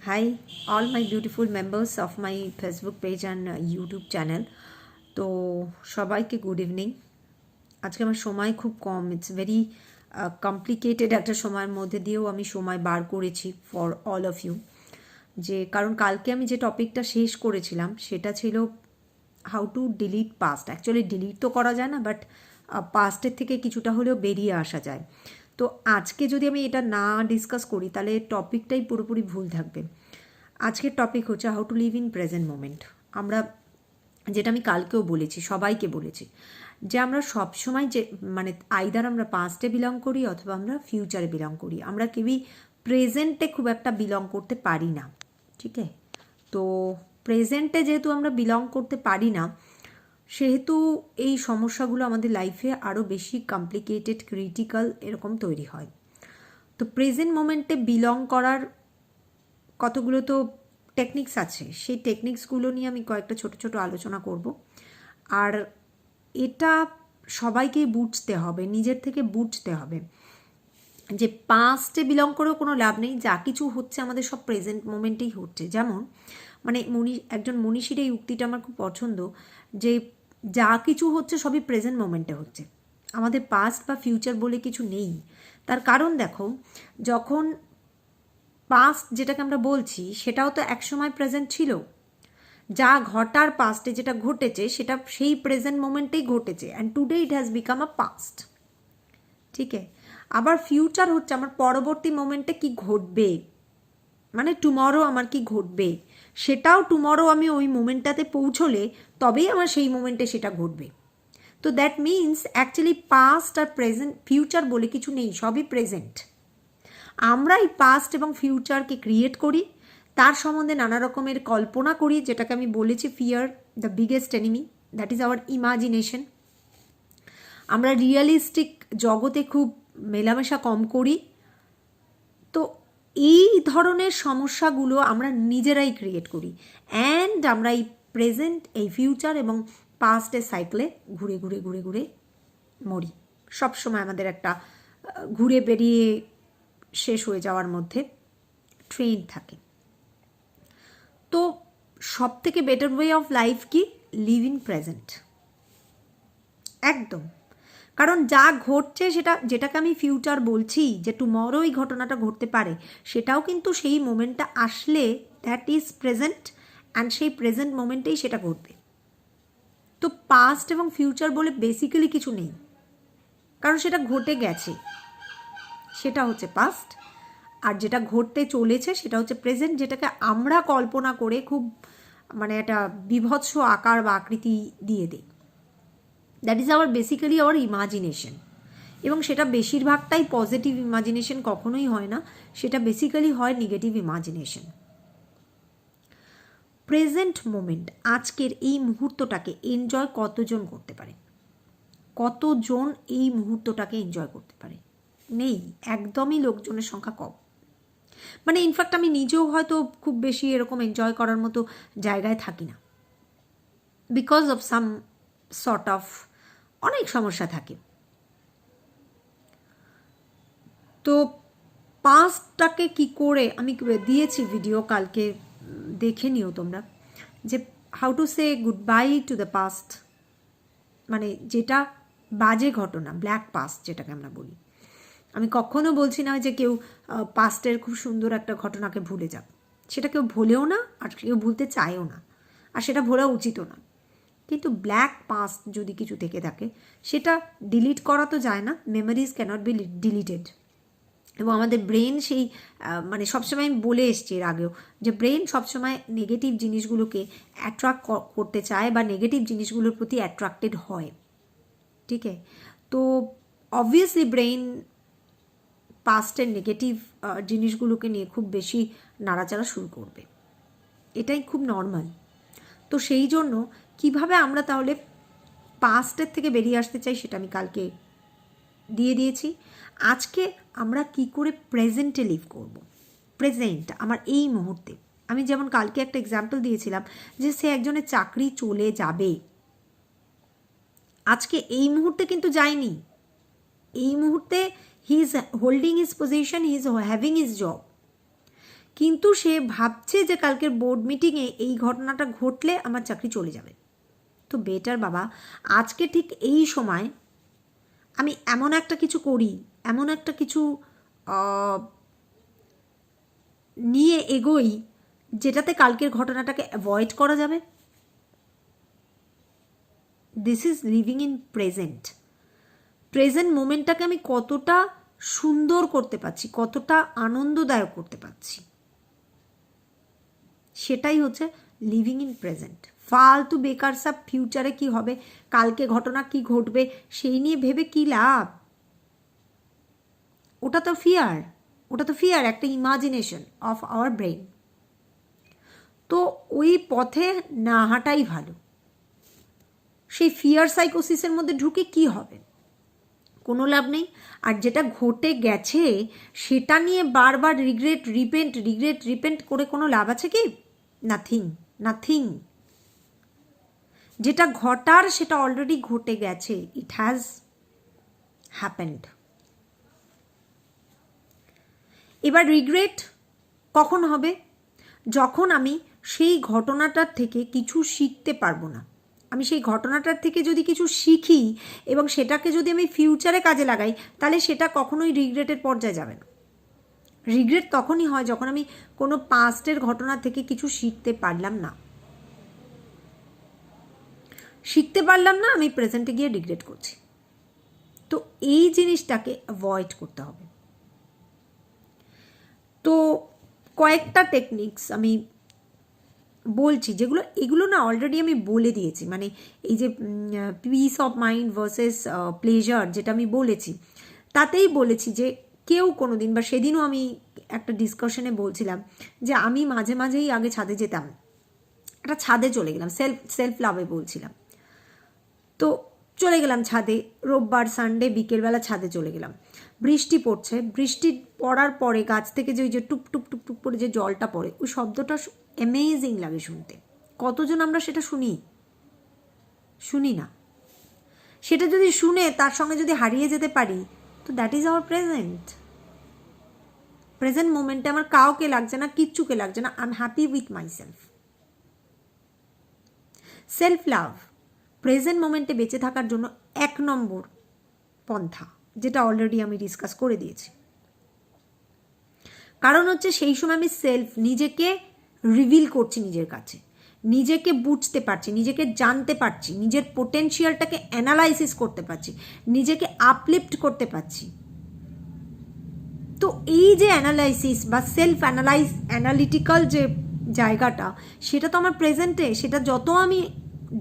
Hi, all my beautiful members of my Facebook page and YouTube channel. তো সবাইকে good evening. আজকে আমার সময় খুব কম, ইটস ভেরি কমপ্লিকেটেড একটা সময়ের মধ্যে দিয়েও আমি সময় বার করেছি ফর অল অফ ইউ। যে কারণ কালকে আমি যে টপিকটা শেষ করেছিলাম সেটা ছিল how to delete past. Actually delete তো করা যায় না, বাট পাস্টের থেকে কিছুটা হলেও বেরিয়ে আসা যায়। তো আজকে যদি আমি এটা না ডিসকাস করি তাহলে টপিকটাই পুরোপুরি ভুল থাকবে। আজকের টপিক হচ্ছে how to live in present moment. আমরা যেটা আমি কালকেও বলেছি, সবাইকে বলেছি, যে আমরা সবসময় যে মানে আইদার আমরা পাস্টে বিলং করি অথবা আমরা ফিউচারে বিলং করি, আমরা কেউই প্রেজেন্টে খুব একটা বিলং করতে পারি না। ঠিক আছে, তো প্রেজেন্টে যেহেতু আমরা বিলং করতে পারি না, সেহেতু এই সমস্যাগুলো আমাদের লাইফে আরও বেশি কমপ্লিকেটেড, ক্রিটিক্যাল এরকম তৈরি হয়। তো প্রেজেন্ট মোমেন্টে বিলং করার কতগুলো তো টেকনিক্স আছে, সেই টেকনিক্সগুলো নিয়ে আমি কয়েকটা ছোট ছোট আলোচনা করব। আর এটা সবাইকেই বুঝতে হবে, নিজের থেকে বুঝতে হবে যে পাস্টে বিলং করেও কোনো লাভ নেই। যা কিছু হচ্ছে আমাদের সব প্রেজেন্ট মোমেন্টেই হচ্ছে। যেমন মানে একজন মনীষীর এই উক্তিটা আমার খুব পছন্দ, যে যা কিছু হচ্ছে সবই প্রেজেন্ট মোমেন্টে হচ্ছে, আমাদের পাস্ট বা ফিউচার বলে কিছু নেই। তার কারণ দেখো, যখন পাস্ট যেটাকে আমরা বলছি সেটাও তো একসময় প্রেজেন্ট ছিল। যা ঘটার পাস্টে যেটা ঘটেছে সেটা সেই প্রেজেন্ট মোমেন্টেই ঘটেছে, and today it has become a past. ঠিক আছে, আবার ফিউচার হচ্ছে আমার পরবর্তী মোমেন্টে কি ঘটবে, মানে টুমরো আমার কি ঘটবে, সেটাও টুমরো আমি ওই মোমেন্টটাতে পৌঁছলে তবেই আমার সেই মোমেন্টে সেটা ঘটবে। তো দ্যাট মিনস অ্যাকচুয়ালি পাস্ট আর প্রেজেন্ট ফিউচার বলে কিছু নেই, সবই প্রেজেন্ট। আমরা এই পাস্ট এবং ফিউচারকে ক্রিয়েট করি, তার সম্বন্ধে নানা রকমের কল্পনা করি, যেটাকে আমি বলেছি fear the biggest enemy, that is our imagination. আমরা রিয়েলিস্টিক জগতে খুব মেলামেশা কম করি। তো এই ধরনের সমস্যাগুলো আমরা নিজেরাই ক্রিয়েট করি, অ্যান্ড আমরা এই প্রেজেন্ট, এই ফিউচার এবং পাস্টের সাইকেলে ঘুরে ঘুরে ঘুরে ঘুরে মরি। সবসময় আমাদের একটা ঘুরে বেরিয়ে শেষ হয়ে যাওয়ার মধ্যে ট্রেন থাকে। তো সব থেকে বেটার ওয়ে অফ লাইফ কি? Live in present. একদম, কারণ যা ঘটছে সেটা, যেটাকে আমি ফিউচার বলছি, যে টুমরো এই ঘটনাটা ঘটতে পারে, সেটাও কিন্তু সেই মোমেন্টটা আসলে দ্যাট ইজ প্রেজেন্ট, অ্যান্ড সেই প্রেজেন্ট মোমেন্টেই সেটা ঘটবে। তো পাস্ট এবং ফিউচার বলে বেসিক্যালি কিছু নেই, কারণ সেটা ঘটে গেছে, সেটা হচ্ছে পাস্ট। আর যেটা ঘটতে চলেছে সেটা হচ্ছে প্রেজেন্ট, যেটাকে আমরা কল্পনা করে খুব মানে একটা বিভৎস আকার বা আকৃতি দিয়ে দিই। That is our basically our imagination. এবং সেটা বেশিরভাগটাই পজিটিভ ইমাজিনেশন কখনোই হয় না, সেটা বেসিক্যালি হয় নেগেটিভ ইমাজিনেশন। প্রেজেন্ট মোমেন্ট, আজকের এই মুহূর্তটাকে এনজয় কতজন করতে পারে? কতজন এই মুহূর্তটাকে এনজয় করতে পারে? নেই, একদমই লোকজনের সংখ্যা কম। মানে ইনফ্যাক্ট আমি নিজেও হয়তো খুব বেশি এরকম এনজয় করার মতো জায়গায় থাকি না, because of some sort of অনেক সমস্যা থাকে। তো পাস্টটাকে কি করে আমি দিয়েছি ভিডিও, কালকে দেখে নিও তোমরা, যে how to say good bye to the past, মানে যেটা বাজে ঘটনা, ব্ল্যাক পাস্ট যেটাকে আমরা বলি। আমি কখনো বলছি না যে কেউ পাস্টের খুব সুন্দর একটা ঘটনাকে ভুলে যাক, সেটা কেউ ভুলেও না, আর কেউ ভুলতে চায়ও না, আর সেটা ভোলা উচিতও না। কিন্তু ব্ল্যাক পাস্ট যদি কিছু থেকে থাকে সেটা ডিলিট করা তো যায় না, মেমোরিজ ক্যানট বি ডিলিটেড। এবং আমাদের ব্রেন সেই মানে সবসময় আমি বলে এসছি এর আগেও, যে ব্রেন সবসময় নেগেটিভ জিনিসগুলোকে অ্যাট্রাক্ট করতে চায় বা নেগেটিভ জিনিসগুলোর প্রতি অ্যাট্রাক্টেড হয়। ঠিক আছে, তো অবভিয়াসলি ব্রেন পাস্টের নেগেটিভ জিনিসগুলোকে নিয়ে খুব বেশি নাড়াচাড়া শুরু করবে, এটাই খুব নর্মাল। তো সেই জন্য কিভাবে আমরা তাহলে পাস্টের থেকে বেরিয়ে আসতে চাই সেটা আমি কালকে দিয়ে দিয়েছি। আজকে আমরা কি করে প্রেজেন্টে লিভ করব, প্রেজেন্ট আমার এই মুহূর্তে। আমি যেমন কালকে একটা এক্সাম্পল দিয়েছিলাম যে সে একজনের চাকরি চলে যাবে, আজকে এই মুহূর্তে কিন্তু যায়নি, এই মুহূর্তে he is holding his position, he is having his job, কিন্তু সে ভাবছে যে কালকের বোর্ড মিটিংয়ে এই ঘটনাটা ঘটলে আমার চাকরি চলে যাবে। তো বেটার বাবা, আজকে ঠিক এই সময় আমি এমন একটা কিছু করি, এমন একটা কিছু নিয়ে এগোই যেটাতে কালকের ঘটনাটাকে অ্যাভয়েড করা যাবে। This is living in present. Present মোমেন্টটাকে আমি কতটা সুন্দর করতে পারছি, কতটা আনন্দদায়ক করতে পারছি, সেটাই হচ্ছে লিভিং ইন প্রেজেন্ট। ফালতু বেকার সব ফিউচারে কি হবে, কালকে ঘটনা কি ঘটবে সেই নিয়ে ভেবে কি লাভ? ওটা তো ফিয়ার, একটা ইমাজিনেশন অফ আওয়ার ব্রেন। তো ওই পথে না হাঁটাই ভালো। সেই ফিয়ার সাইকোসিসের মধ্যে ঢুকে কি হবে? কোনো লাভ নেই। আর যেটা ঘটে গেছে সেটা নিয়ে বারবার রিগ্রেট রিপেন্ট করে কোনো লাভ আছে কি? নাথিং। যেটা ঘটার সেটা অলরেডি ঘটে গেছে, ইট হ্যাজ হ্যাপেন্ড। এবার রিগ্রেট কখন হবে? যখন আমি সেই ঘটনাটার থেকে কিছু শিখতে পারবো না। আমি সেই ঘটনাটার থেকে যদি কিছু শিখি এবং সেটাকে যদি আমি ফিউচারে কাজে লাগাই, তাহলে সেটা কখনোই রিগ্রেটের পর্যায়ে যাবে না। রিগ্রেট তখনই হয় যখন আমি কোনো পাস্টের ঘটনা থেকে কিছু শিখতে পারলাম না, আমি প্রেজেন্টে গিয়ে রিগ্রেট করছি। তো এই জিনিসটাকে অ্যাভয়েড করতে হবে। তো কয়েকটা টেকনিক্স আমি বলছি, এগুলো না অলরেডি আমি বলে দিয়েছি। মানে এই যে piece of mind versus pleasure যেটা আমি বলেছি, তাতেই বলেছি যে কেউ কোনো দিন, বা সেদিনও আমি একটা ডিসকাশনে বলছিলাম যে আমি মাঝে মাঝেই আগে ছাদে যেতাম, একটা ছাদে চলে গেলাম, সেলফ লাভে বলছিলাম। তো চলে গেলাম ছাদে, রোববার সানডে বিকেলবেলা ছাদে চলে গেলাম। বৃষ্টি পড়ছে, বৃষ্টি পড়ার পরে গাছ থেকে যে ওই যে টুপ টুপ টুপ টুপ করে যে জলটা পড়ে, ওই শব্দটা অ্যামেজিং লাগে শুনতে। কতজন আমরা সেটা শুনি না। সেটা যদি শুনে তার সঙ্গে যদি হারিয়ে যেতে পারি, তো দ্যাট ইজ আওয়ার প্রেজেন্ট মোমেন্টে আমার কাউকে লাগছে না, কিচ্ছুকে লাগছে না, I am happy with my self love present মোমেন্টে বেঁচে থাকার জন্য 1 নম্বর পন্থা, যেটা অলরেডি আমি ডিসকাস করে দিয়েছি। কারণ হচ্ছে সেই সময় আমি নিজেকে রিভিল করছি, নিজের কাছে নিজেকে বুঝতে পারছি, নিজেকে জানতে পারছি, নিজের পোটেনশিয়ালটাকে অ্যানালাইসিস করতে পারছি, নিজেকে আপলিফট করতে পারছি। তো এই যে অ্যানালাইসিস বা সেলফ অ্যানালিটিক্যাল যে জায়গাটা, সেটা তো আমার প্রেজেন্টে, সেটা যত আমি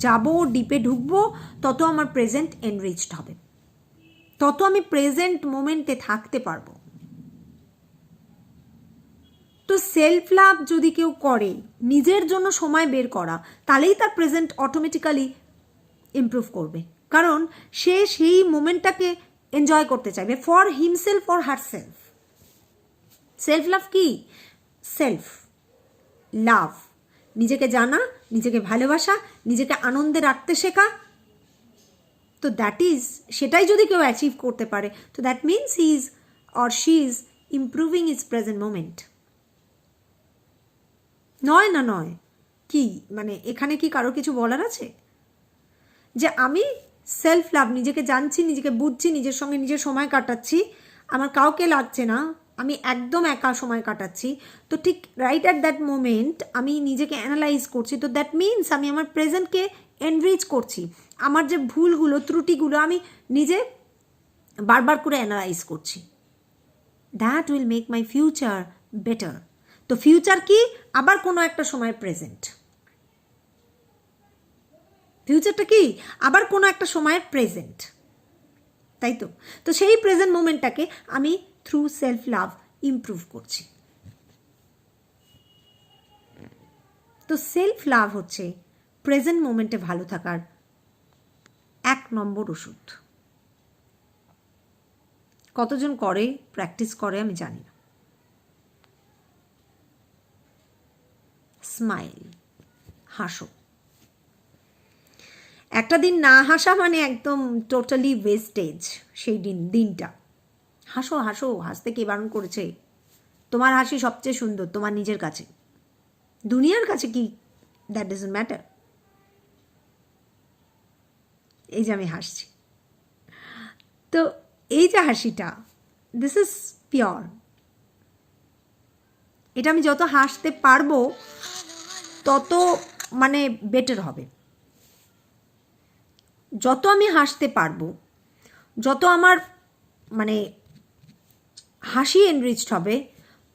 যাব ডিপে ঢুকবো, তত আমার প্রেজেন্ট এনরিচড হবে, তত আমি প্রেজেন্ট মোমেন্টে থাকতে পারবো। তো সেলফ লাভ যদি কেউ করে, নিজের জন্য সময় বের করা, তাহলেই তার প্রেজেন্ট অটোমেটিক্যালি ইমপ্রুভ করবে। কারণ সে সেই মোমেন্টটাকে এনজয় করতে চাইবে for himself or herself. Self love কি? সেলফ লাভ, নিজেকে জানা, নিজেকে ভালোবাসা, নিজেকে আনন্দে রাখতে শেখা। তো সেটাই যদি কেউ অ্যাচিভ করতে পারে, তো that means he is or she is improving is present moment. নয় কি মানে এখানে কি কারো কিছু বলার আছে? যে আমি সেলফ লাভ, নিজেকে জানছি, নিজেকে বুঝছি, নিজের সঙ্গে নিজের সময় কাটাচ্ছি, আমার কাউকে লাগছে না, আমি একদম একা সময় কাটাচ্ছি। তো ঠিক রাইট অ্যাট দ্যাট মোমেন্ট আমি নিজেকে অ্যানালাইজ করছি। তো দ্যাট মিনস আমি আমার প্রেজেন্টকে এনরিচ করছি। আমার যে ভুলগুলো, ত্রুটিগুলো আমি নিজে বারবার করে অ্যানালাইজ করছি। That will make my future better. তো ফিউচার কি? আবার কোনো একটা সময়ের প্রেজেন্ট। ফিউচারটা কি? আবার কোনো একটা সময়ের প্রেজেন্ট, তাই তো? তো সেই প্রেজেন্ট মোমেন্টটাকে আমি থ্রু সেলফ লাভ ইমপ্রুভ করছি। তো সেলফ লাভ হচ্ছে প্রেজেন্ট মোমেন্টে ভালো থাকার 1 নম্বর ওষুধ। কতজন করে, প্র্যাকটিস করে আমি জানি না। স্মাইল, হাসো। একটা দিন না হাসা মানে একদম টোটালি ওয়েস্টেজ সেই দিনটা। হাসো, হাসতে কে বারণ করেছে? তোমার হাসি সবচেয়ে সুন্দর তোমার নিজের কাছে, দুনিয়ার কাছে কি দ্যাট ডাজন্ট ম্যাটার। এই যে আমি হাসছি, তো এই যে হাসিটা, দিস ইজ পিওর। এটা আমি যত হাসতে পারবো তত মানে বেটার হবে। যত আমি হাসতে পারবো, যত আমার মানে হাসি এনরিচড হবে,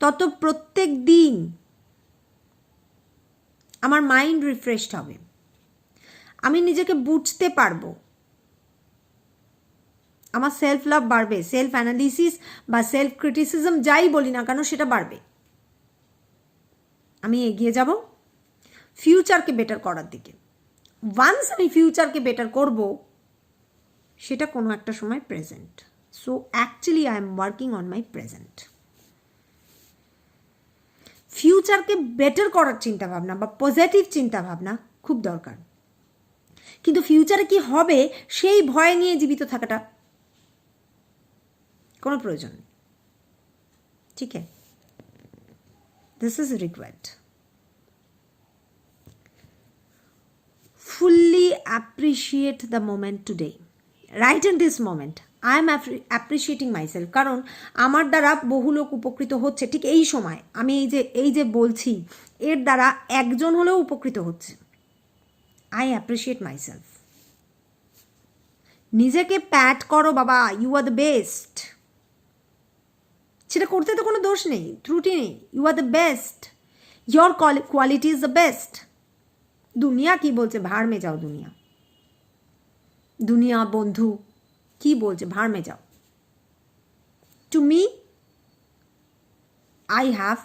তত প্রত্যেক দিন আমার মাইন্ড রিফ্রেশড হবে, আমি নিজেকে বুঝতে পারবো, আমার সেলফ লাভ বাড়বে, সেলফ অ্যানালিসিস বা সেলফ ক্রিটিসিজম যাই বলি না কেন সেটা বাড়বে। আমি এগিয়ে যাব ফিউচারকে বেটার করার দিকে। ওয়ান্স আমি ফিউচারকে বেটার করব, সেটা কোনো একটা সময় present. So actually I am working on my present. ফিউচারকে বেটার করার চিন্তাভাবনা বা পজিটিভ চিন্তাভাবনা খুব দরকার, কিন্তু ফিউচারে কি হবে সেই ভয় নিয়ে জীবিত থাকাটা কোনো প্রয়োজন নেই। ঠিক আছে, this is required. Fully appreciate the moment today. Right in this moment, I am appreciating myself. কারণ আমার দ্বারা বহু লোক উপকৃত হচ্ছে ঠিক এই সময়। আমি এই যে বলছি, এর দ্বারা একজন হলেও উপকৃত হচ্ছে। I appreciate myself. নিজেকে প্যাট করো বাবা, ইউ আর দ্য বেস্ট। সেটা করতে তো কোনো দোষ নেই, ত্রুটি নেই। You are the best, your quality is the best. দুনিয়া কি বলছে, ভাড় মে যাও। দুনিয়া বন্ধু কি বলছে, ভাড় মে যাও। To me, I have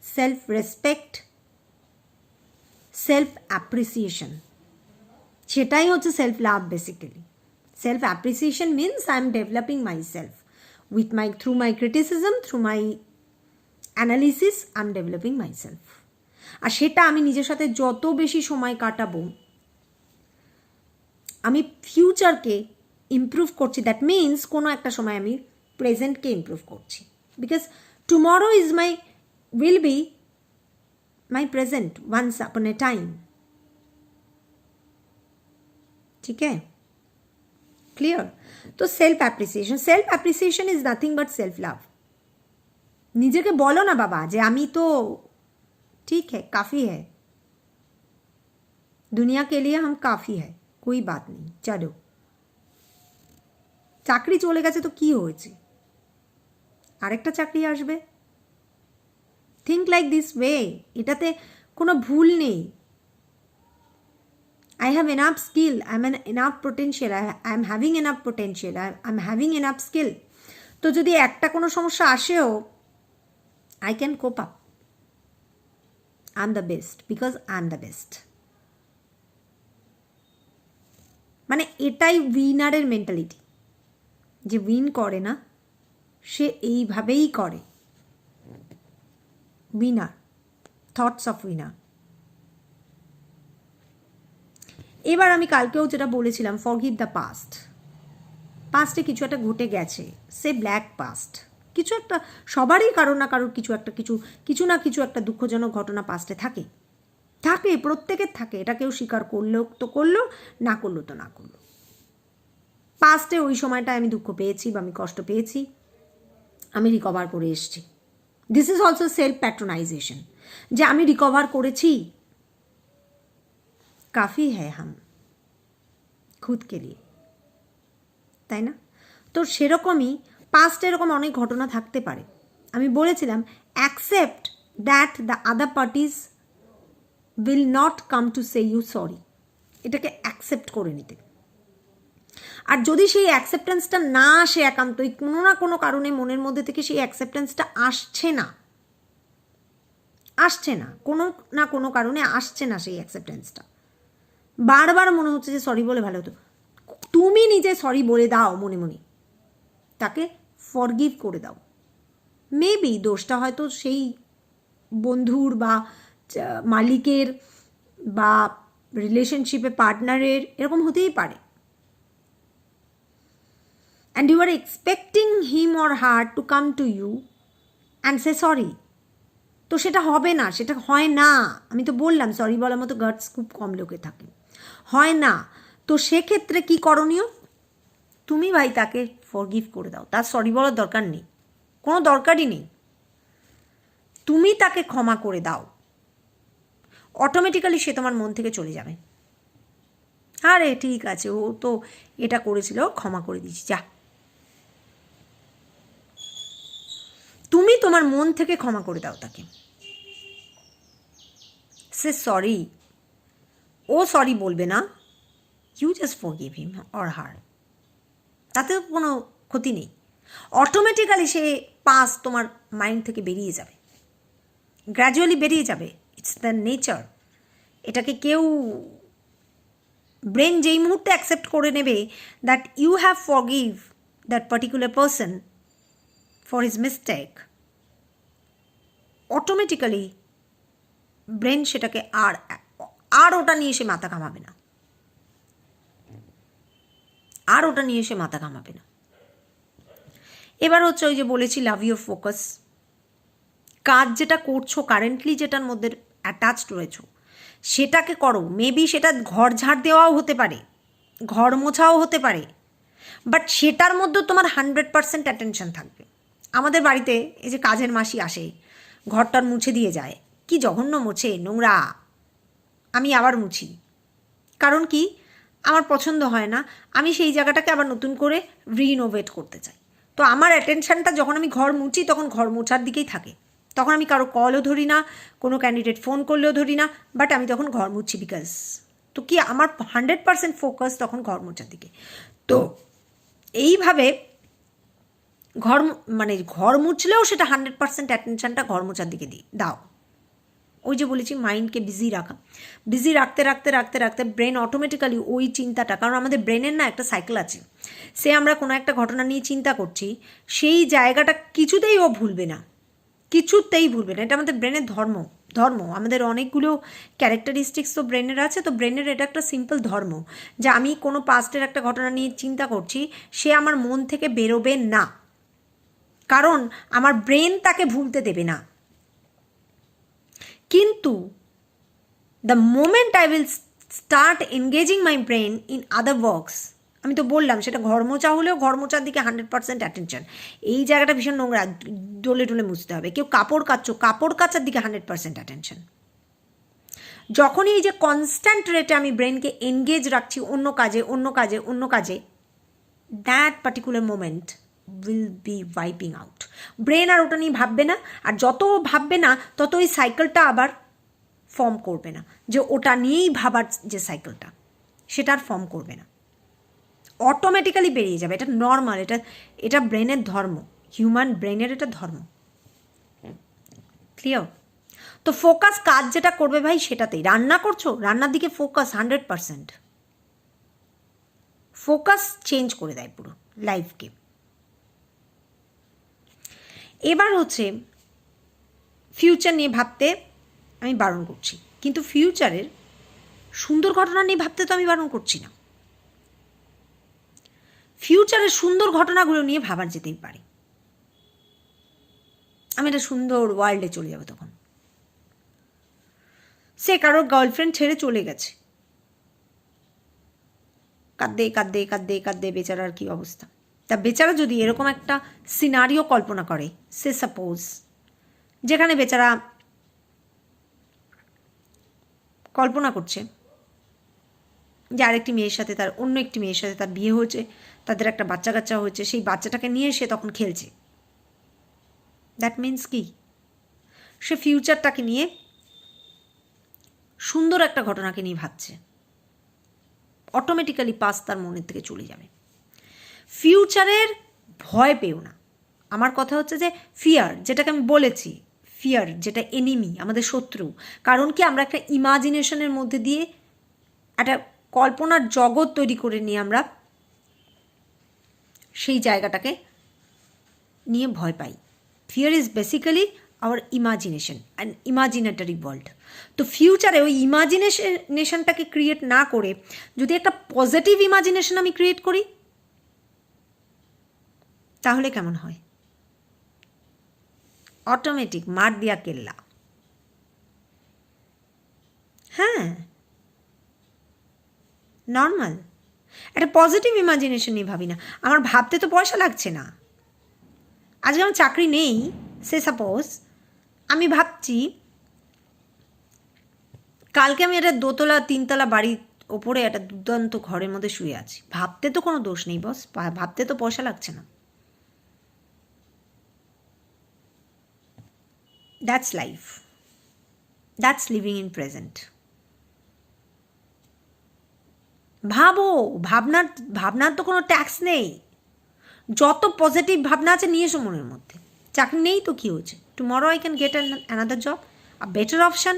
self respect, self appreciation. সেটাই হচ্ছে self love basically. Self appreciation means I am developing my self with my through my criticism, through my analysis, I am developing my self. আর সেটা আমি নিজের সাথে যত বেশি সময় কাটাবো, আমি ফিউচারকে ইমপ্রুভ করছি। দ্যাট মিনস কোনো একটা সময় আমি প্রেজেন্টকে ইমপ্রুভ করছি, because tomorrow is my will be my present once আপন এ টাইম। ঠিক है, ক্লিয়ার? তো self appreciation is nothing but self love. নিজেকে বলো না বাবা যে আমি তো ठीक है, काफ़ी है, दुनिया के लिए हम काफ़ी है, कोई बात नहीं, चलो। চাকরি চলে গেছে তো কি হয়েছে, আরেকটা চাকরি আসবে। থিঙ্ক লাইক দিস ওয়ে, এটাতে কোনো ভুল নেই। I have enough skill, I'm an enough potential, I'm having enough potential, I'm having enough skill. তো যদি একটা কোনো সমস্যা আসেও, I can cope up. I'm the best because I'm the best. মানে এটাই উইনারের মেন্টালিটি। যে উইন করে না সে এইভাবেই করে। Winner, thoughts of winner. এবার আমি কালকেও যেটা বলেছিলাম, ফরগিভ দ্য পাস্ট। পাস্টে কিছু একটা ঘটে গেছে, সে ব্ল্যাক পাস্ট, কিছু একটা সবারই কারো না কারোর কিছু না কিছু একটা দুঃখজনক ঘটনা পাস্টে থাকে, প্রত্যেকের থাকে। এটা কেউ স্বীকার করলো তো করলো, না করলো তো না করলো। পাস্টে ওই সময়টায় আমি দুঃখ পেয়েছি বা আমি কষ্ট পেয়েছি, আমি রিকভার করে এসেছি। দিস ইজ অলসো সেলফ প্যাট্রোনাইজেশন, যে আমি রিকভার করেছি, কাফি হ্যায় হাম খুদ কে লিয়ে, তাই না? তো সেরকমই পাস্টে এরকম অনেক ঘটনা থাকতে পারে। আমি বলেছিলাম accept that the other parties will not come to say you sorry. এটাকে অ্যাকসেপ্ট করে নিতে। আর যদি সেই অ্যাকসেপ্টেন্সটা না আসে, একান্তই কোনো না কোনো কারণে মনের মধ্যে থেকে সেই অ্যাকসেপ্টেন্সটা আসছে না, কোনো না কোনো কারণে আসছে না সেই অ্যাকসেপ্টেন্সটা, বারবার মনে হচ্ছে যে সরি বলে ভালো হতো, তুমি নিজে সরি বলে দাও মনে মনে, তাকে ফরগিভ করে দাও। মেবি দোষটা হয়তো সেই বন্ধুর বা মালিকের বা রিলেশনশিপে পার্টনারের, এরকম হতেই পারে। and you are expecting him or her to come to you and say sorry. তো সেটা হবে না, সেটা হয় না। আমি তো বললাম সরি বলার মতো গাটস খুব কম লোকে থাকে, হয় না। তো সেক্ষেত্রে কি করণীয়, তুমি ভাই তাকে ফরগিভ করে দাও, তার সরি বলার দরকার নেই, কোনো দরকারই নেই। তুমি তাকে ক্ষমা করে দাও, অটোমেটিক্যালি সে তোমার মন থেকে চলে যাবে। আরে ঠিক আছে, ও তো এটা করেছিল, ক্ষমা করে দিচ্ছি, যা। তুমি তোমার মন থেকে ক্ষমা করে দাও তাকে। সে সরি, ও সরি বলবে না, you just forgive him or her, তাতে কোনো ক্ষতি নেই। অটোমেটিক্যালি সে পাস তোমার মাইন্ড থেকে বেরিয়ে যাবে, গ্র্যাজুয়ালি বেরিয়ে যাবে। It's the nature. এটাকে কেউ, ব্রেন যেই মুহূর্তে অ্যাকসেপ্ট করে নেবে that you have forgive that particular person for his mistake, automatically brain সেটাকে আর ওটা নিয়ে সে মাথা ঘামাবে না, আর ওটা নিয়ে সে মাথা ঘামাবে না। এবার হচ্ছে ওই যে বলেছি লাভ ইউর ফোকাস। কাজ যেটা করছো কারেন্টলি, যেটার মধ্যে অ্যাটাচড রয়েছো, সেটাকে করো। মেবি সেটা ঘর ঝাড় দেওয়াও হতে পারে, ঘর মোছাও হতে পারে, বাট সেটার মধ্যেও তোমার 100% অ্যাটেনশন থাকবে। আমাদের বাড়িতে এই যে কাজের মাসি আসে, ঘরটার মুছে দিয়ে যায়, কি জঘন্য মোছে, নোংরা, আমি আবার মুছি। কারণ কি, আমার পছন্দ হয় না, আমি সেই জায়গাটাকে আবার নতুন করে রিনোভেট করতে চাই। তো আমার অ্যাটেনশনটা যখন আমি ঘর মুছি তখন ঘর মোছার দিকেই থাকে, তখন আমি কারো কলও ধরি না, কোনো ক্যান্ডিডেট ফোন করলেও ধরি না, বাট আমি তখন ঘর মুছছি। বিকজ তো কি, আমার 100% ফোকাস তখন ঘর মোছার দিকে। তো এইভাবে ঘর মুছলেও সেটা 100% অ্যাটেনশনটা ঘর মোছার দিকে দাও। ওই যে বলেছি মাইন্ডকে বিজি রাখা, বিজি রাখতে রাখতে রাখতে রাখতে ব্রেন অটোমেটিক্যালি ওই চিন্তাটা, কারণ আমাদের ব্রেনের না একটা সাইকেল আছে, সে আমরা কোনো একটা ঘটনা নিয়ে চিন্তা করছি, সেই জায়গাটা কিছুতেই ও ভুলবে না, কিছুতেই ভুলবে না। এটা আমাদের ব্রেনের ধর্ম। আমাদের অনেকগুলো ক্যারেক্টারিস্টিক্স তো ব্রেনের আছে, তো ব্রেনের এটা একটা সিম্পল ধর্ম যে আমি কোনো পাস্টের একটা ঘটনা নিয়ে চিন্তা করছি, সে আমার মন থেকে বেরোবে না, কারণ আমার ব্রেন তাকে ভুলতে দেবে না। কিন্তু the moment I will start engaging my brain in other works, আমি তো বললাম সেটা ঘর মোছা হলেও ঘর মোছার দিকে 100% অ্যাটেনশন, এই জায়গাটা ভীষণ নোংরা, ডলে ডলে মুছতে হবে। কেউ কাপড় কাচছো, কাপড় কাচার দিকে 100% অ্যাটেনশন। যখনই এই যে কনস্ট্যান্ট রেটে আমি ব্রেনকে এনগেজ রাখছি অন্য কাজে অন্য কাজে অন্য কাজে, that particular moment will be wiping out. Brain আর ওটা নিয়ে ভাববে না, আর যত ভাববে না তত ওই সাইকেলটা আবার ফর্ম করবে না, যে ওটা নিয়েই ভাবার যে সাইকেলটা, সেটা আর ফর্ম করবে না, অটোমেটিক্যালি বেরিয়ে যাবে। এটা নর্মাল, এটা ব্রেনের ধর্ম, হিউম্যান ব্রেনের এটা ধর্ম। ক্লিয়ার? তো ফোকাস কাজ যেটা করবে ভাই সেটাতেই। রান্না করছো, রান্নার দিকে ফোকাস 100%, ফোকাস চেঞ্জ করে দেয় পুরো লাইফকে। এবার হচ্ছে ফিউচার নিয়ে ভাবতে আমি বারণ করছি, কিন্তু ফিউচারের সুন্দর ঘটনা নিয়ে ভাবতে তো আমি বারণ করছি না। ফিউচারের সুন্দর ঘটনাগুলো নিয়ে ভাবার যেতেই পারে। আমি একটা সুন্দর ওয়ার্ল্ডে চলে যাবো তখন। সে কারোর গার্লফ্রেন্ড ছেড়ে চলে গেছে, কাঁদতে কাঁদতে কাঁদতে কাঁদতে বেচারার কী অবস্থা। তা বেচারা যদি এরকম একটা সিনারিও কল্পনা করে, সে সাপোজ, যেখানে বেচারা কল্পনা করছে যে আরেকটি মেয়ের সাথে তার, অন্য একটি মেয়ের সাথে তার বিয়ে হয়েছে, তাদের একটা বাচ্চা কাচ্চা হয়েছে, সেই বাচ্চাটাকে নিয়ে সে তখন খেলছে, দ্যাট মিন্স কি, সে ফিউচারটাকে নিয়ে, সুন্দর একটা ঘটনাকে নিয়ে ভাবছে, অটোমেটিক্যালি পাস তার মনের থেকে চলে যাবে। ফিউচারের ভয় পেও না। আমার কথা হচ্ছে যে ফিয়ার, যেটাকে আমি বলেছি, ফিয়ার যেটা এনিমি, আমাদের শত্রু। কারণ কি, আমরা একটা ইমাজিনেশনের মধ্যে দিয়ে একটা কল্পনার জগৎ তৈরি করে নিয়ে আমরা সেই জায়গাটাকে নিয়ে ভয় পাই। Fear is basically our imagination, and imaginary world. তো ফিউচারে ওই ইমাজিনেশনটাকে ক্রিয়েট না করে যদি একটা পজিটিভ ইমাজিনেশন আমি ক্রিয়েট করি, তাহলে কেমন হয়? অটোমেটিক, মার দিয়া কেল্লা। হ্যাঁ, নর্মাল। একটা পজিটিভ ইমাজিনেশন নিয়ে ভাবি না। আমার ভাবতে তো পয়সা লাগছে না। আজকে আমার চাকরি নেই, সে সাপোজ, আমি ভাবছি কালকে আমি একটা 2তলা 3তলা বাড়ির ওপরে একটা দুর্দান্ত ঘরের মধ্যে শুয়ে আছি। ভাবতে তো কোনো দোষ নেই বস, ভাবতে তো পয়সা লাগছে না। That's life, that's living in present. ভাবো, ভাবনার তো কোনো ট্যাক্স নেই। যত পজিটিভ ভাবনা আছে নিয়ে এসো মনের মধ্যে। চাকরি নেই তো কী হয়েছে, tomorrow I can get another job, a better option.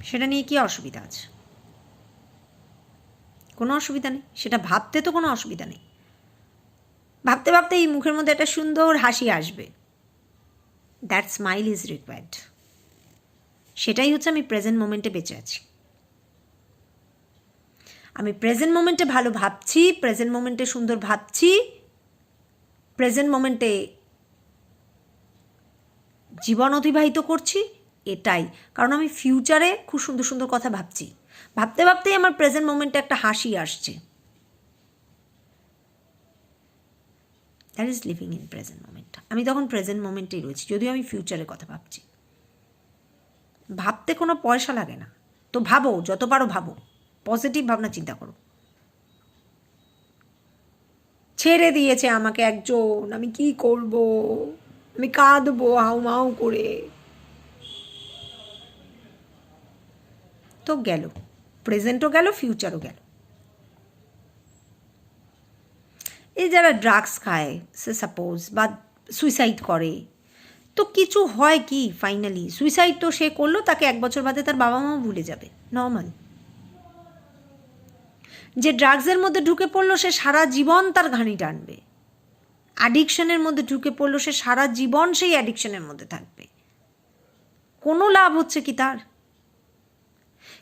সেটা নিয়ে কী অসুবিধা আছে? কোনো অসুবিধা নেই, সেটা ভাবতে তো কোনো অসুবিধা নেই। ভাবতে ভাবতে এই মুখের মধ্যে একটা সুন্দর হাসি আসবে। That smile is required. সেটাই হচ্ছে আমি প্রেজেন্ট মোমেন্টে বেঁচে আছি। আমি প্রেজেন্ট মোমেন্টে ভালো ভাবছি, প্রেজেন্ট মোমেন্টে সুন্দর ভাবছি, প্রেজেন্ট মোমেন্টে জীবন অতিবাহিত করছি, এটাই। কারণ আমি ফিউচারে খুব সুন্দর সুন্দর কথা ভাবছি। ভাবতে ভাবতেই আমার প্রেজেন্ট মোমেন্টে একটা হাসি আসছে। That is living in present moment. আমি তখন প্রেজেন্ট মোমেন্টেই রয়েছি, যদিও আমি ফিউচারের কথা ভাবছি। ভাবতে কোনো পয়সা লাগে না, তো ভাবো, যত পারো ভাবো, পজিটিভ ভাবনা চিন্তা করো। ছেড়ে দিয়েছে আমাকে একজন, আমি কি করব, আমি কাঁদবো হাউমাউ করে, তো গেল, প্রেজেন্টও গেল, ফিউচারও গেল। এই যারা ড্রাগস খায় সে সাপোজ, বা সুইসাইড করে, তো কিছু হয় কি ফাইনালি? সুইসাইড তো সে করলো, তাকে 1 বছর বাদে তার বাবা মাও ভুলে যাবে, নর্মাল। যে ড্রাগসের মধ্যে ঢুকে পড়লো সে সারা জীবন তার ঘানি টানবে। অ্যাডিকশনের মধ্যে ঢুকে পড়লো সে সারা জীবন সেই অ্যাডিকশনের মধ্যে থাকবে। কোনো লাভ হচ্ছে কি তার?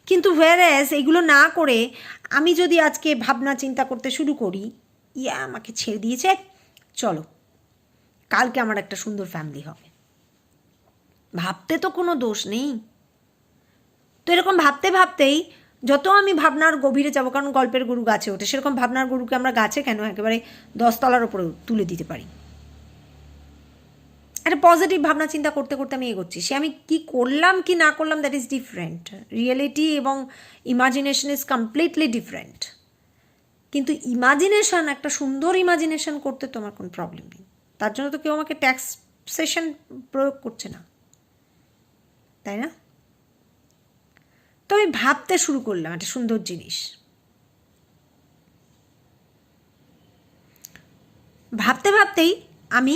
কিন্তু হোয়ারএস এগুলো না করে আমি যদি আজকে ভাবনা চিন্তা করতে শুরু করি, আমাকে ছেড়ে দিয়েছে, চলো কালকে আমার একটা সুন্দর ফ্যামিলি হবে, ভাবতে তো কোনো দোষ নেই। তো এরকম ভাবতে ভাবতেই যত আমি ভাবনার গভীরে যাব, কারণ গল্পের গরু গাছে ওঠে, সেরকম ভাবনার গরুকে আমরা গাছে কেন, একেবারে 10 তলার ওপরে তুলে দিতে পারি। একটা পজিটিভ ভাবনা চিন্তা করতে করতে আমি এগোচ্ছি। সে আমি কি করলাম কি না করলাম, দ্যাট ইজ ডিফারেন্ট। রিয়েলিটি এবং ইমাজিনেশন ইজ কমপ্লিটলি ডিফারেন্ট। কিন্তু ইমাজিনেশন, একটা সুন্দর ইমাজিনেশন করতে তোমার কোনো প্রবলেম নেই। তার জন্য তো কেউ আমাকে ট্যাক্সেশন প্রয়োগ করছে না, তাই না? তো আমি ভাবতে শুরু করলাম একটা সুন্দর জিনিস। ভাবতে ভাবতেই আমি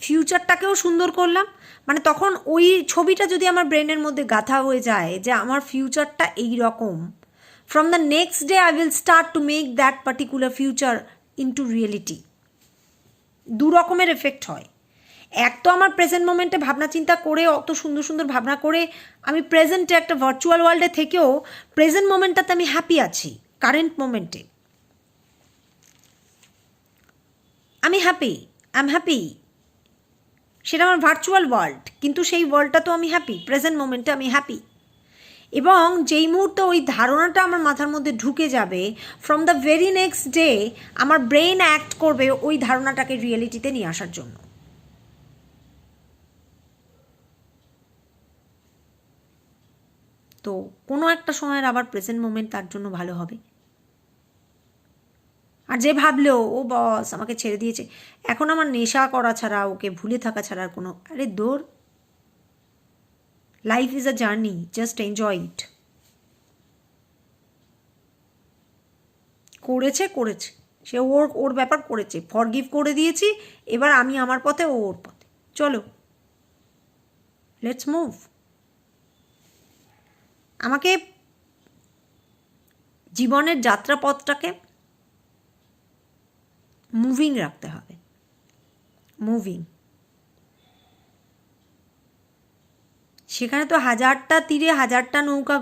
ফিউচারটাকেও সুন্দর করলাম। মানে তখন ওই ছবিটা যদি আমার ব্রেনের মধ্যে গাঁথা হয়ে যায় যে আমার ফিউচারটা এই রকম, from the next day I will start to make that particular future into reality. 2 রকমের এফেক্ট হয়। এক তো আমার প্রেজেন্ট মোমেন্টে ভাবনা চিন্তা করে, অত সুন্দর সুন্দর ভাবনা করে আমি প্রেজেন্টে একটা ভার্চুয়াল ওয়ার্ল্ডে থেকেও প্রেজেন্ট মোমেন্টটাতে আমি হ্যাপি আছি। কারেন্ট মোমেন্টে আমি হ্যাপি, আই এম হ্যাপি। সেটা আমার ভার্চুয়াল ওয়ার্ল্ড, কিন্তু সেই ওয়ার্ল্ডটা তো আমি হ্যাপি, প্রেজেন্ট মোমেন্টে আমি হ্যাপি। এবং যেই মুহূর্তে ওই ধারণাটা আমার মাথার মধ্যে ঢুকে যাবে, from the very next day আমার ব্রেন অ্যাক্ট করবে ওই ধারণাটাকে রিয়েলিটিতে নিয়ে আসার জন্য। তো কোনো একটা সময়ের আবার প্রেজেন্ট মোমেন্ট তার জন্য ভালো হবে। আর যে ভাবলো ও বস আমাকে ছেড়ে দিয়েছে, এখন আমার নেশা করা ছাড়া, ওকে ভুলে থাকা ছাড়া আর কোনো, আরে দৌড়। Life is a journey, just enjoy it. করেছে করেছে, সে ওর ব্যাপার করেছে, ফরগিভ করে দিয়েছি। এবার আমি আমার পথে, ও ওর পথে, চলো লেটস মুভ। আমাকে জীবনের যাত্রাপথটাকে মুভিং রাখতে হবে, মুভিং। সেখানে তো 1000টা তীরে 1000টা নৌকা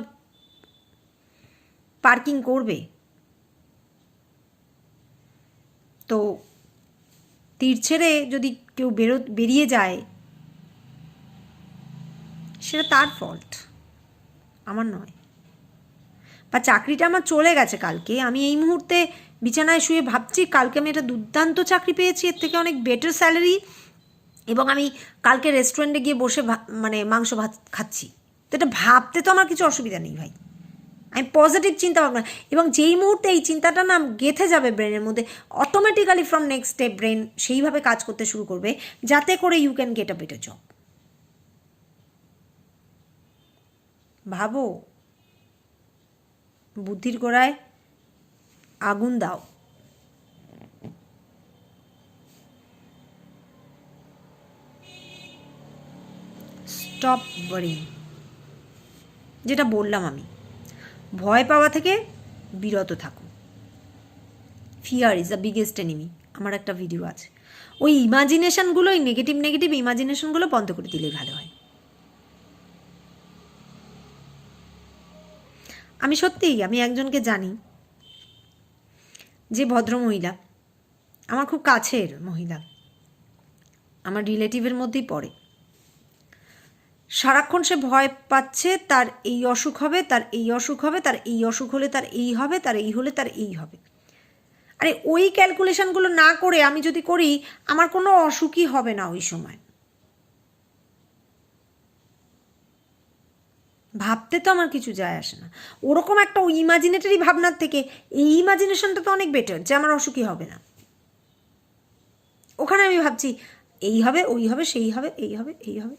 পার্কিং করবে, তো তীর ছেড়ে যদি কেউ বেরিয়ে যায় সেটা তার ফল্ট, আমার নয়। বা চাকরিটা আমার চলে গেছে কালকে, আমি এই মুহূর্তে বিছানায় শুয়ে ভাবছি কালকে আমি একটা দুর্দান্ত চাকরি পেয়েছি, এর থেকে অনেক বেটার স্যালারি, এবং আমি কালকে রেস্টুরেন্টে গিয়ে বসে মানে মাংস ভাত খাচ্ছি। তো এটা ভাবতে তো আমার কিছু অসুবিধা নেই ভাই, আমি পজিটিভ চিন্তা ভাবনা। এবং যেই মুহূর্তে এই চিন্তাটা না গেঁথে যাবে ব্রেনের মধ্যে, automatically from next step brain সেইভাবে কাজ করতে শুরু করবে যাতে করে you can get a better job. ভাবো, বুদ্ধির গোড়ায় আগুন দাও। Stop worrying. যেটা বললাম আমি, ভয় পাওয়া থেকে বিরত থাকো। Fear is the biggest enemy. আমার একটা ভিডিও আছে, ওই ইমাজিনেশনগুলো, ওই নেগেটিভ নেগেটিভ ইমাজিনেশনগুলো বন্ধ করে দিলেই ভালো হয়। আমি সত্যিই, আমি একজনকে জানি যে ভদ্র মহিলা, আমার খুব কাছের মহিলা, আমার রিলেটিভের মধ্যেই পড়ে। সারাক্ষণ সে ভয় পাচ্ছে তার এই অসুখ হবে, তার এই অসুখ হবে, তার এই অসুখ হলে তার এই হবে, তার এই হলে তার এই হবে। আরে ওই ক্যালকুলেশনগুলো না করে আমি যদি করি, আমার কোনো অসুখই হবে না ওই সময়। ভাবতে তো আমার কিছু যায় আসে না। ওরকম একটা ওই ইমাজিনেটারি ভাবনার থেকে এই ইমাজিনেশনটা তো অনেক বেটার যে আমার অসুখই হবে না। ওখানে আমি ভাবছি এই হবে, ওই হবে, সেই হবে, এই হবে, এই হবে।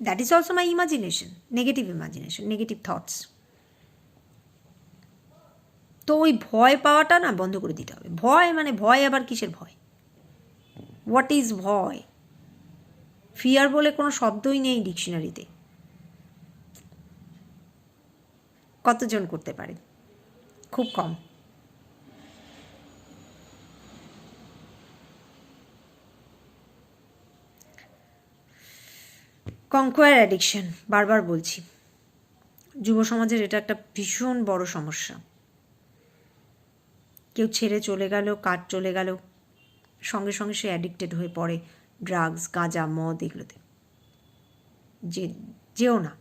That is also my imagination, negative imagination, negative thoughts. তো ওই ভয় পাওয়াটা না বন্ধ করে দিতে হবে। ভয় মানে ভয় আবার কিসের ভয়? হোয়াট ইজ ভয়? ফিয়ার বলে কোনো শব্দই নেই ডিকশনারিতে। কতজন করতে পারে? খুব কম। কনকোয়ার অ্যাডিকশন, বারবার বলছি, যুব সমাজের এটা একটা ভীষণ বড় সমস্যা। কেউ ছেড়ে চলে গেল, কাজ চলে গেল, সঙ্গে সঙ্গে সে অ্যাডিক্টেড হয়ে পড়ে ড্রাগস, গাঁজা, মদ এগুলোতে। যেও না,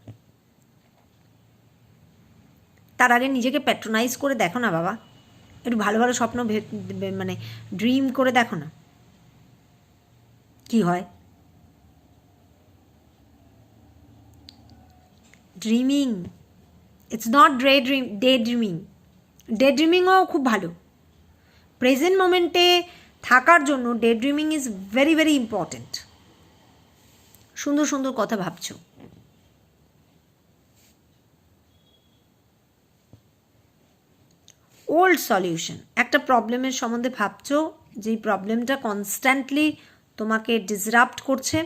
তার আগে নিজেকে প্যাট্রোনাইজ করে দেখো না বাবা, একটু ভালো ভালো স্বপ্ন মানে ড্রিম করে দেখো না কি হয়। Dreaming, it's not day dreaming. Day ড্রিমিংও খুব ভালো। প্রেজেন্ট মোমেন্টে থাকার জন্য day dreaming is very very important. সুন্দর সুন্দর কথা ভাবছো, ওল্ড সলিউশন। একটা প্রবলেমের সম্বন্ধে ভাবছো, যেই প্রবলেমটা কনস্ট্যান্টলি তোমাকে ডিসরাপ্ট করছে,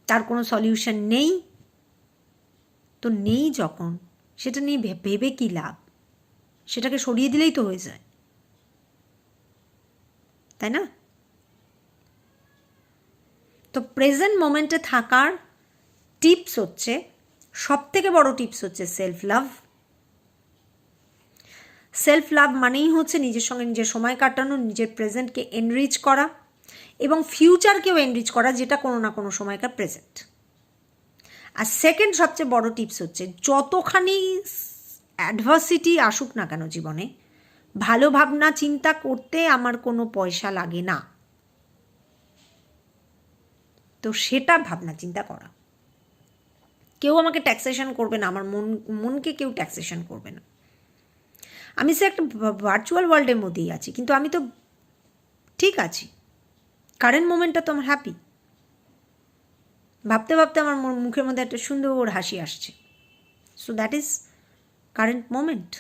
তার কোনো সলিউশন নেই। তো নেই যখন, সেটা নিয়ে ভেবে কী লাভ? সেটাকে সরিয়ে দিলেই তো হয়ে যায়, তাই না? তো প্রেজেন্ট মোমেন্টে থাকার টিপস হচ্ছে, সবথেকে বড় টিপস হচ্ছে সেলফ লাভ। সেলফ লাভ মানেই হচ্ছে নিজের সঙ্গে নিজের সময় কাটানো, নিজের প্রেজেন্টকে এনরিচ করা এবং ফিউচারকেও এনরিচ করা, যেটা কোনো না কোনো সময়কার প্রেজেন্ট। আর সেকেন্ড সবচেয়ে বড় টিপস হচ্ছে, যতখানি অ্যাডভার্সিটি আসুক না কেন জীবনে, ভালো ভাবনা চিন্তা করতে আমার কোনো পয়সা লাগে না। তো সেটা ভাবনা চিন্তা করা। কেউ আমাকে ট্যাক্সেশন করবে না, আমার মনকে কেউ ট্যাক্সেশন করবে না। আমি সে একটা ভার্চুয়াল ওয়ার্ল্ডের মধ্যেই আছি, কিন্তু আমি তো ঠিক আছি। কারেন্ট মোমেন্টটা তো আমার হ্যাপি। ভাবতে ভাবতে আমার মুখের মধ্যে একটা সুন্দর হাসি আসছে। So that is current moment.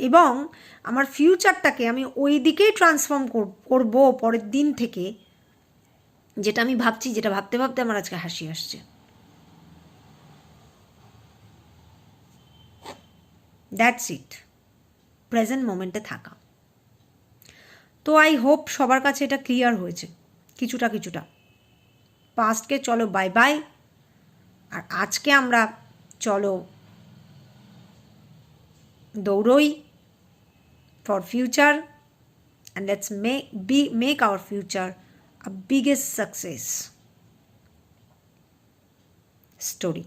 এবং আমার ফিউচারটাকে আমি ওই দিকেই ট্রান্সফর্ম করব পরের দিন থেকে, যেটা আমি ভাবছি, যেটা ভাবতে ভাবতে আমার আজকে হাসি আসছে। দ্যাটস ইট, প্রেজেন্ট মোমেন্টে থাকা। তো আই হোপ সবার কাছে এটা ক্লিয়ার হয়েছে কিছুটা কিছুটা। পাস্টকে চলো বাই বাই, আর আজকে আমরা চলো দৌড়ই, for future, and let's make our future a biggest success story.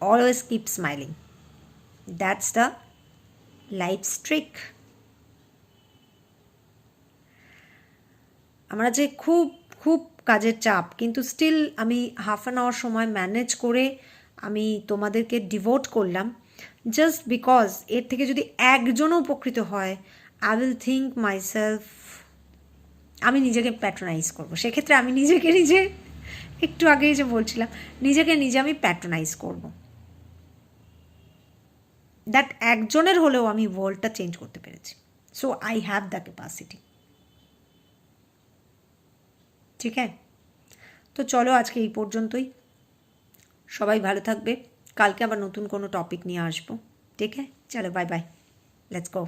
Always keep smiling. That's the life's trick. আমরা যে খুব খুব কাজের চাপ, কিন্তু স্টিল আমি হাফ অ্যান আওয়ার সময় ম্যানেজ করে আমি তোমাদেরকে ডিভোট করলাম, জাস্ট বিকজ এর থেকে যদি একজনও উপকৃত হয়, আই উইল থিঙ্ক মাইসেলফ, আমি নিজেকে প্যাট্রোনাইজ করবো। সেক্ষেত্রে আমি নিজেকে নিজে, একটু আগেই যে বলছিলাম, নিজেকে নিজে আমি প্যাট্রোনাইজ করব, দ্যাট একজনের হলেও আমি ওয়ার্ল্ডটা চেঞ্জ করতে পেরেছি। So I have the capacity. ঠিক আছে, তো চলো আজকে এই পর্যন্তই। সবাই ভালো থাকবে। কালকে আবার নতুন কোনো টপিক নিয়ে আসবো। ঠিক আছে, চলো বাই বাই, লেটস গো।